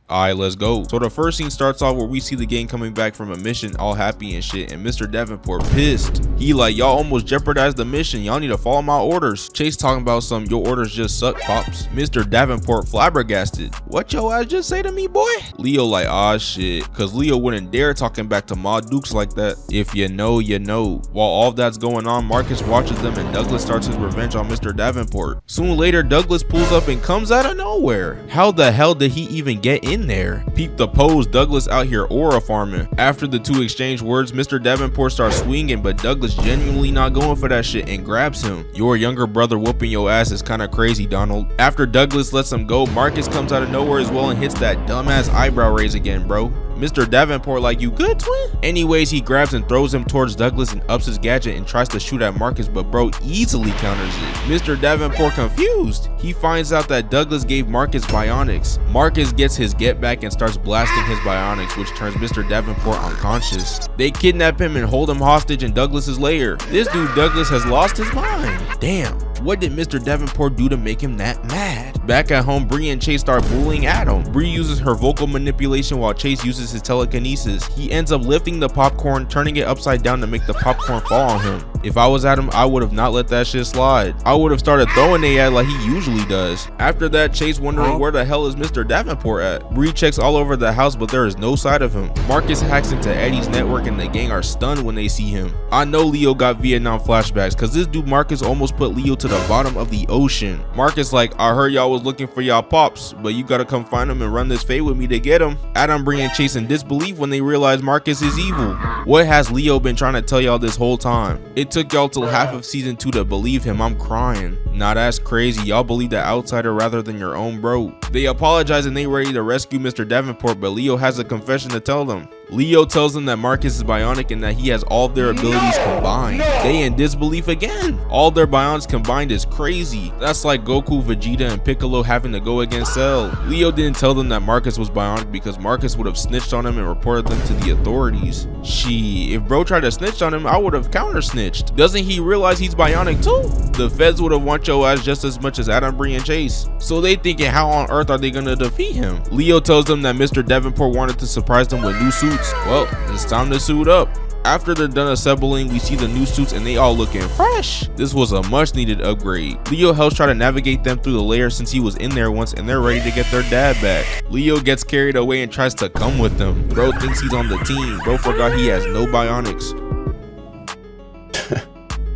Alright, let's go. So the first scene starts off where we see the gang coming back from a mission all happy and shit, and Mr. Davenport pissed. He like, y'all almost jeopardized the mission, y'all need to follow my orders. Chase talking about some, your orders just suck, pops. Mr. Davenport flabbergasted. What your ass just say to me, boy? Leo like, ah shit, cause Leo wouldn't dare talking back to Ma Dukes like that. If you know, you know. While all that's going on, Marcus watches them and Douglas starts his revenge on Mr. Davenport. Soon later, Douglas pulls up and comes out of nowhere. How the hell did he even get in there? Peep the pose, Douglas out here aura farming. After the two exchange words, Mr. Davenport starts swinging, but Douglas genuinely not going for that shit and grabs him. Your younger brother whooping your ass is kind of crazy, Donald. After Douglas lets him go, Marcus comes out of nowhere as well and hits that dumbass eyebrow raise again, bro. Mr. Davenport like, you good, twin? Anyways, he grabs and throws him towards Douglas and ups his gadget and tries to shoot at Marcus, but bro easily counters it. Mr. Davenport confused. He finds out that Douglas gave Marcus bionics. Marcus gets his get back and starts blasting his bionics, which turns Mr. Davenport unconscious. They kidnap him and hold him hostage in Douglas's lair. This dude Douglas has lost his mind. Damn. What did Mr. Davenport do to make him that mad? Back at home, Bree and Chase start bullying Adam. Bree uses her vocal manipulation while Chase uses his telekinesis. He ends up lifting the popcorn, turning it upside down to make the popcorn fall on him. If I was Adam, I would have not let that shit slide. I would have started throwing they at like he usually does. After that, Chase wondering where the hell is Mr. Davenport at. Bree checks all over the house, but there is no sight of him. Marcus hacks into Eddie's network and the gang are stunned when they see him. I know Leo got Vietnam flashbacks cause this dude Marcus almost put Leo to the bottom of the ocean. Marcus like, I heard y'all was looking for y'all pops, but you gotta come find him and run this fade with me to get him. Adam, Bree, and Chase in disbelief when they realize Marcus is evil. What has Leo been trying to tell y'all this whole time? It took y'all till half of season 2 to believe him. I'm crying. Nah, that's crazy. Y'all believe the outsider rather than your own bro. They apologize and they ready to rescue Mr. Davenport, but Leo has a confession to tell them. Leo tells them that Marcus is bionic and that he has all of their abilities combined. They in disbelief again. All their bionics combined is crazy. That's like Goku, Vegeta, and Piccolo having to go against Cell. Leo didn't tell them that Marcus was bionic because Marcus would have snitched on him and reported them to the authorities. She, if bro tried to snitch on him, I would have counter snitched. Doesn't he realize he's bionic too? The feds would have want your ass just as much as Adam, Bree, and Chase. So they thinking, how on earth are they gonna defeat him? Leo tells them that Mr. Davenport wanted to surprise them with new suits. Well, it's time to suit up. After they're done assembling, we see the new suits and they all looking fresh. This was a much needed upgrade. Leo helps try to navigate them through the lair since he was in there once and they're ready to get their dad back. Leo gets carried away and tries to come with them. Bro thinks he's on the team. Bro forgot he has no bionics.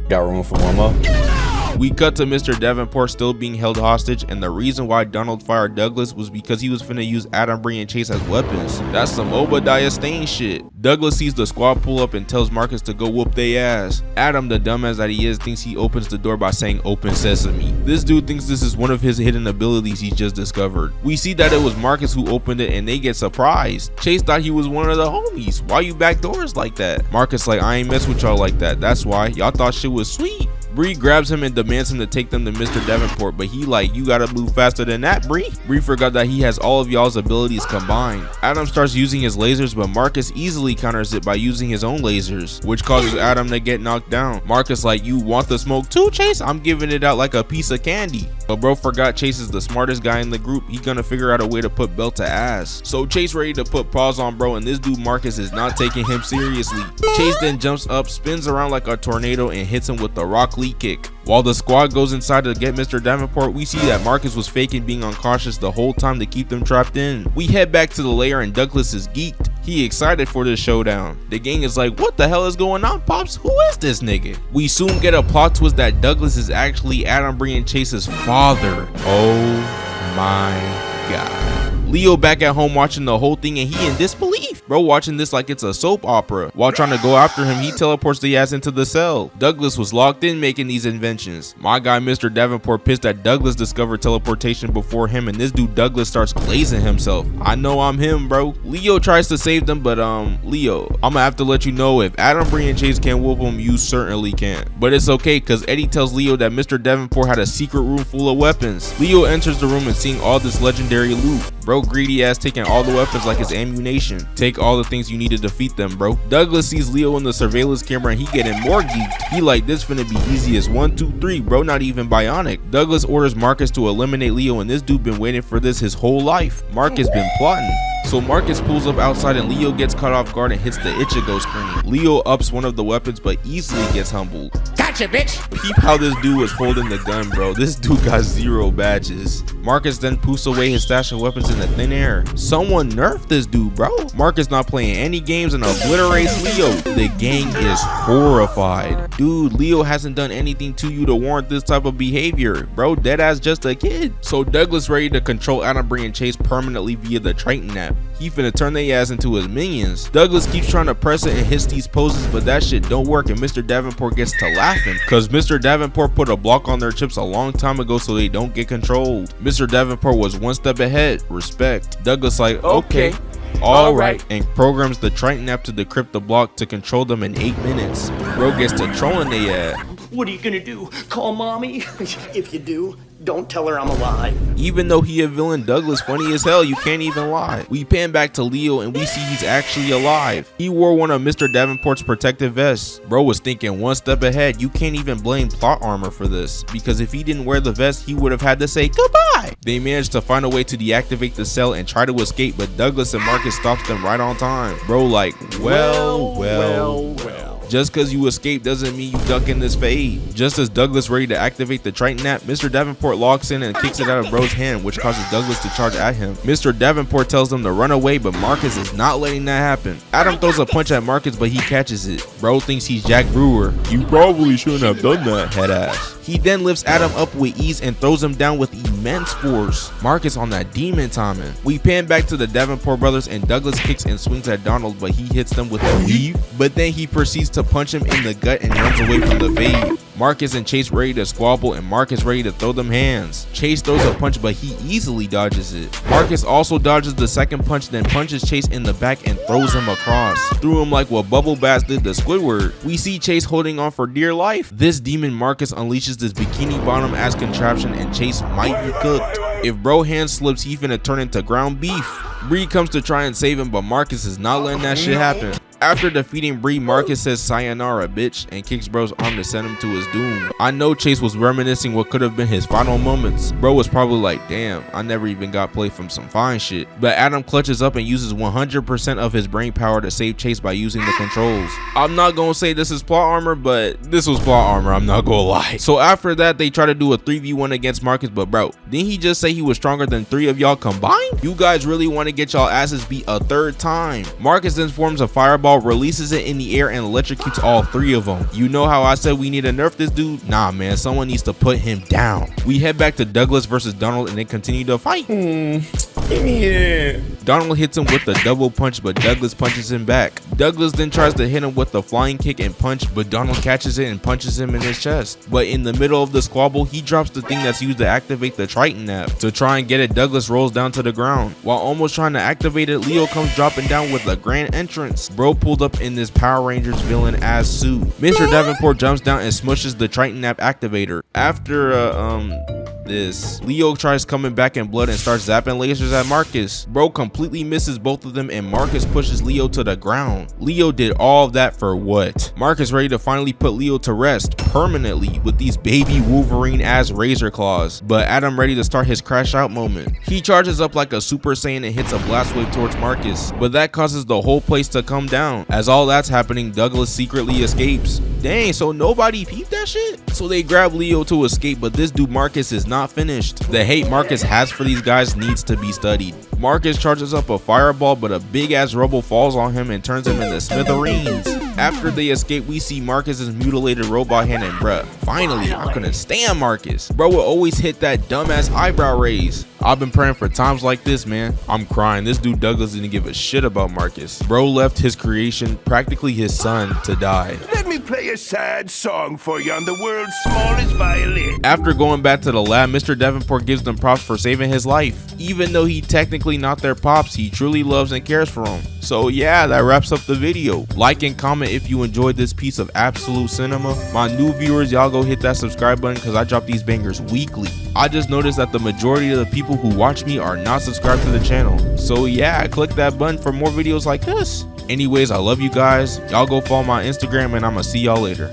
Got room for one more? We cut to Mr. Davenport still being held hostage, and the reason why Donald fired Douglas was because he was finna use Adam, Bree, and Chase as weapons. That's some Obadiah Stane shit. Douglas sees the squad pull up and tells Marcus to go whoop they ass. Adam, the dumbass that he is, thinks he opens the door by saying open sesame. This dude thinks this is one of his hidden abilities he's just discovered. We see that it was Marcus who opened it and they get surprised. Chase thought he was one of the homies. Why you back doors like that? Marcus like, I ain't mess with y'all like that. That's why. Y'all thought shit was sweet. Bree grabs him and demands him to take them to Mr. Davenport, but he like, you gotta move faster than that, Bree. Bree forgot that he has all of y'all's abilities combined. Adam starts using his lasers, but Marcus easily counters it by using his own lasers, which causes Adam to get knocked down. Marcus like, you want the smoke too, Chase? I'm giving it out like a piece of candy. But bro forgot Chase is the smartest guy in the group. He gonna figure out a way to put belt to ass. So Chase ready to put paws on bro, and this dude Marcus is not taking him seriously. Chase then jumps up, spins around like a tornado, and hits him with the rock lead kick. While the squad goes inside to get Mr. Davenport, we see that Marcus was faking being unconscious the whole time to keep them trapped in. We head back to the lair and Douglas is geeked. He excited for this showdown. The gang is like, what the hell is going on, Pops? Who is this nigga? We soon get a plot twist that Douglas is actually Adam, Bree, and Chase's father. Oh my god. Leo back at home watching the whole thing and he in disbelief. Bro watching this like it's a soap opera. While trying to go after him, he teleports the ass into the cell. Douglas was locked in making these inventions. My guy Mr. Davenport pissed that Douglas discovered teleportation before him, and this dude Douglas starts glazing himself. I know I'm him, bro. Leo tries to save them, but Leo, I'm gonna have to let you know, if Adam, Bree, and Chase can't whoop him, you certainly can't. But it's okay, cause Eddie tells Leo that Mr. Davenport had a secret room full of weapons. Leo enters the room and seeing all this legendary loot. Bro greedy ass taking all the weapons like his ammunition. Take all the things you need to defeat them, bro. Douglas sees Leo in the surveillance camera and he getting more geeked. He like, this finna be easy as 1, 2, 3, bro, not even bionic. Douglas orders Marcus to eliminate Leo, and this dude been waiting for this his whole life. Marcus been plotting. So Marcus pulls up outside and Leo gets caught off guard and hits the Ichigo screen. Leo ups one of the weapons but easily gets humbled. Gotcha, bitch! Peep how this dude was holding the gun, bro. This dude got 0 badges. Marcus then poofs away his stash of weapons in the thin air. Someone nerfed this dude, bro. Marcus not playing any games and obliterates Leo. The gang is horrified. Dude, Leo hasn't done anything to you to warrant this type of behavior. Bro, deadass just a kid. So Douglas ready to control Adam, Bree, and Chase permanently via the Triton app. He finna turn their ass into his minions. Douglas keeps trying to press it and hits these poses, but that shit don't work, and Mr. Davenport gets to laughing because Mr. Davenport put a block on their chips a long time ago so they don't get controlled. Mr. Davenport was 1 step ahead. Respect. Douglas like, okay. All right, and programs the Triton app to decrypt the block to control them in 8 minutes. Bro gets to trolling they ass. What are you gonna do? Call mommy? If you do, don't tell her I'm alive. Even though he a villain, Douglas funny as hell, you can't even lie. We pan back to Leo and we see he's actually alive. He wore one of Mr. Davenport's protective vests. Bro was thinking 1 step ahead. You can't even blame plot armor for this, because if he didn't wear the vest, he would have had to say goodbye. They managed to find a way to deactivate the cell and try to escape, but Douglas and Marcus stops them right on time. Bro like, well. Just because you escape doesn't mean you duck in this fade. Just as Douglas ready to activate the Triton app, Mr. Davenport locks in and kicks it out of Bro's hand, which causes Douglas to charge at him. Mr. Davenport tells them to run away, but Marcus is not letting that happen. Adam throws a punch at Marcus, but he catches it. Bro thinks he's Jack Brewer. You probably shouldn't have done that, head ass. He then lifts Adam up with ease and throws him down with immense force. Marcus on that demon timing. We pan back to the Davenport brothers and Douglas kicks and swings at Donald, but he hits them with a weave. But then he proceeds to punch him in the gut and runs away from the fade. Marcus and Chase ready to squabble and Marcus ready to throw them hands. Chase throws a punch, but he easily dodges it. Marcus also dodges the second punch, then punches Chase in the back and throws him across. Threw him like what Bubble Bass did to Squidward. We see Chase holding on for dear life. This demon Marcus unleashes this bikini bottom ass contraption and Chase might be cooked. If bro hand slips, he finna turn into ground beef. Bree comes to try and save him, but Marcus is not letting that shit happen. After defeating Bree, Marcus says sayonara bitch and kicks bro's arm to send him to his doom. I know Chase was reminiscing what could have been his final moments. Bro was probably like, damn, I never even got played from some fine shit. But Adam clutches up and uses 100% of his brain power to save Chase by using the controls. I'm not gonna say this is plot armor, but this was plot armor, I'm not gonna lie. So after that, they try to do a 3v1 against Marcus, but bro, didn't he just say he was stronger than 3 of y'all combined? You guys really want to get y'all asses beat a 3rd time. Marcus then forms a fireball, releases it in the air and electrocutes all 3 of them. You know how I said we need to nerf this dude? Nah man, someone needs to put him down. We head back to Douglas versus Donald and they continue to fight. Donald hits him with a double punch, but Douglas punches him back. Douglas then tries to hit him with a flying kick and punch, but Donald catches it and punches him in his chest. But in the middle of the squabble, he drops the thing that's used to activate the Triton app. To try and get it, Douglas rolls down to the ground. While almost trying to activate it, Leo comes dropping down with a grand entrance. Bro pulled up in this Power Rangers villain ass suit. Mr. Davenport jumps down and smushes the Triton app activator. After Leo tries coming back in blood and starts zapping lasers at Marcus. Bro completely misses both of them and Marcus pushes Leo to the ground. Leo did all of that for what? Marcus ready to finally put Leo to rest permanently with these baby Wolverine ass razor claws, but Adam ready to start his crash out moment. He charges up like a Super Saiyan and hits a blast wave towards Marcus, but that causes the whole place to come down. As all that's happening, Douglas secretly escapes. Dang, so nobody peeped that shit? So they grab Leo to escape, but this dude Marcus is not finished. The hate Marcus has for these guys needs to be studied. Marcus charges up a fireball, but a big ass rubble falls on him and turns him into smithereens. After they escape, we see Marcus's mutilated robot hand and bruh, finally, I couldn't stand Marcus. Bro would always hit that dumbass eyebrow raise. I've been praying for times like this, man. I'm crying. This dude Douglas didn't give a shit about Marcus. Bro left his creation, practically his son, to die. Let me play a sad song for you on the world's smallest violin. After going back to the lab, Mr. Davenport gives them props for saving his life. Even though he technically not their pops, he truly loves and cares for them. So yeah, that wraps up the video. Like and comment if you enjoyed this piece of absolute cinema. My new viewers, y'all go hit that subscribe button because I drop these bangers weekly. I just noticed that the majority of the people people who watch me are not subscribed to the channel. So yeah, click that button for more videos like this. Anyways, I love you guys. Y'all go follow my Instagram and I'ma see y'all later.